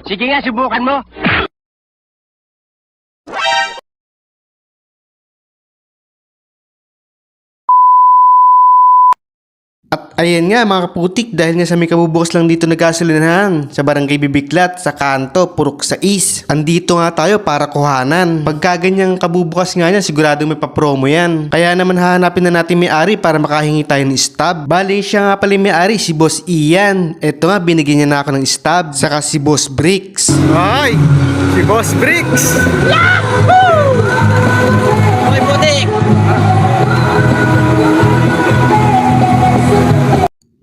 Sige nga, subukan mo. At ayan nga mga kaputik, dahil nga sa may kabubukas lang dito na gasolinahan sa Barangay Bibiklat sa kanto, Purok 6. Andito nga tayo para kuhanan. Pagka ganyang kabubukas nga niya, sigurado may papromo yan. Kaya naman hahanapin na natin may-ari para makahingi tayo ng stub. Bali siya nga pala yung may-ari, si Boss Ian. Eto nga, binigyan niya na ako ng stub. Saka si Boss Bricks. Ay! Si Boss Bricks! Yahoo! Okay, putik!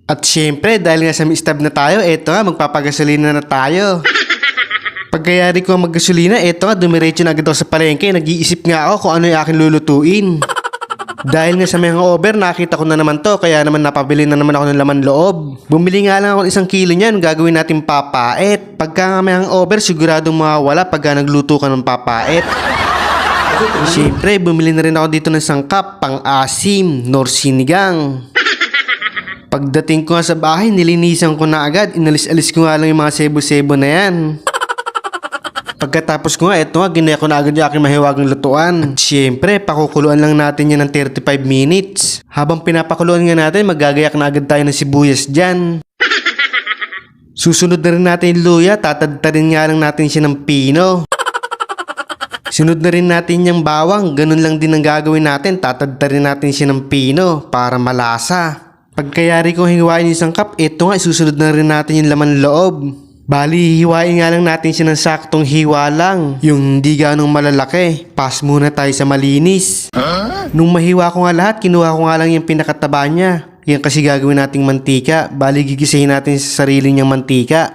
At syempre, dahil nga sa may stub na tayo, eto nga, magpapagasolina na tayo. Pagkayari ko maggasolina, eto nga, dumiretso na agad ako sa palengke. Nag-iisip nga ako kung ano yung aking lulutuin. Dahil nga sa may hangover, nakita ko na naman to, kaya naman napabili na naman ako ng laman loob. Bumili nga lang ako ng 1 kilo niyan, gagawin natin papait. Pagka nga may hangover, siguradong mawawala pagka nagluto ka ng papait. Syempre, bumili na rin ako dito ng sangkap, pang-asim, nor sinigang. Pagdating ko nga sa bahay, nilinisan ko na agad. Inalis-alis ko nga lang yung mga sebo-sebo na yan. Pagkatapos ko nga, eto nga, ginaya ko na agad yung aking mahiwagang lutuan. At syempre, pakukuluan lang natin yan ng 35 minutes. Habang pinapakuluan nga natin, magagayak na agad tayo ng sibuyas dyan. Susunod na rin natin yung luya, tatadtarin nga lang natin siya ng pino. Sunod na rin natin yung bawang, ganun lang din ang gagawin natin, tatadtarin natin siya ng pino para malasa. Pagkayari kong hiwain yung sangkap, eto nga, isusunod na rin natin yung laman loob. Bali, hiwain nga lang natin siya ng saktong hiwa lang. Yung hindi ganong malalaki. Pass muna tayo sa malinis. Nung mahiwa ko nga lahat, kinuha ko nga lang yung pinakataba niya. Yan kasi gagawin nating mantika. Bali, gigisahin natin sa sarili niyang mantika.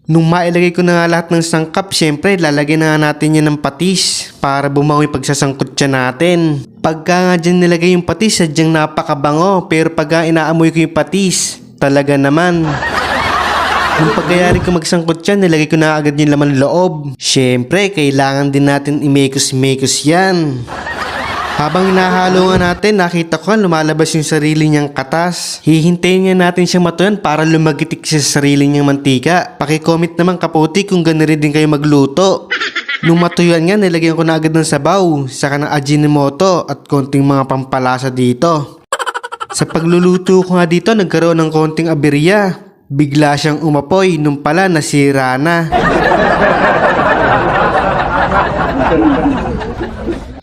Nung mailagay ko na nga lahat ng sangkap, syempre lalagyan na nga natin yan ng patis para bumango yung pagsasangkot siya natin. Pagka nga dyan nilagay yung patis, sadyang napakabango. Pero pagka inaamoy ko yung patis, talaga naman. Nung pagkayari ko magsangkot yan, nilagay ko na agad yung laman loob. Syempre, kailangan din natin imekos-mekos yan. Habang nahalo nga natin, nakita ko lumalabas yung sarili niyang katas. Hihintayin nga natin siyang matuyan para lumagitik siya sa sarili niyang mantika. Paki-comment naman kaputi kung gano'n rin din kayo magluto. Nung matuyuan nga, nilagyan ko na agad ng sabaw, saka ng Ajinomoto at konting mga pampalasa dito. Sa pagluluto ko nga dito, nagkaroon ng konting aberya. Bigla siyang umapoy, nung pala nasira na.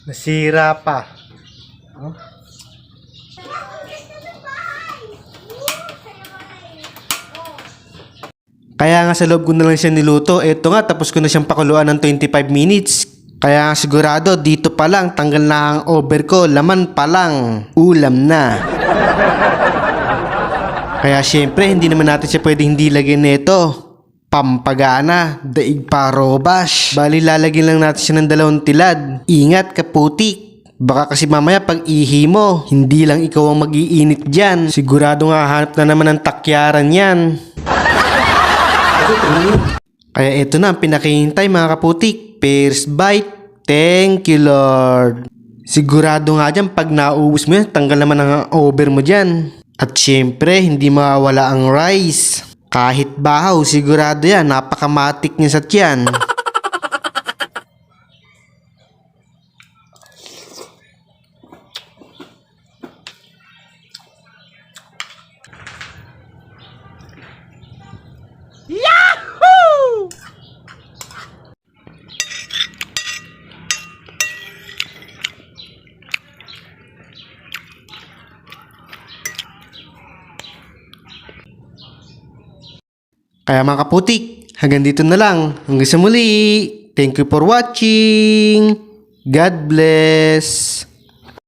Nasira pa. Kaya nga sa loob ko na lang siya niluto. Eto nga, tapos ko na siyang pakuluan ng 25 minutes. Kaya nga sigurado, dito pa lang, tanggal na ang over ko. Laman pa lang, ulam na. Kaya syempre, hindi naman natin siya pwedeng hindi lagyan nito. Pampagana, daig pa robash. Bali, lalagyan lang natin siya ng 2 tilad. Ingat kaputik. Baka kasi mamaya pag ihi mo, hindi lang ikaw ang mag-iinit dyan. Sigurado nga hanap na naman ng takyaran yan. Kaya ito na ang pinakihintay mga kaputik. First bite. Thank you Lord. Sigurado nga dyan pag nauubos mo yan, tanggal naman ang over mo dyan. At syempre hindi mawawala ang rice. Kahit bahaw, sigurado yan, napakamatik niya sa tiyan. Yahoo! Kaya mga kaputik, hanggang dito na lang. Hanggang sa muli. Thank you for watching. God bless.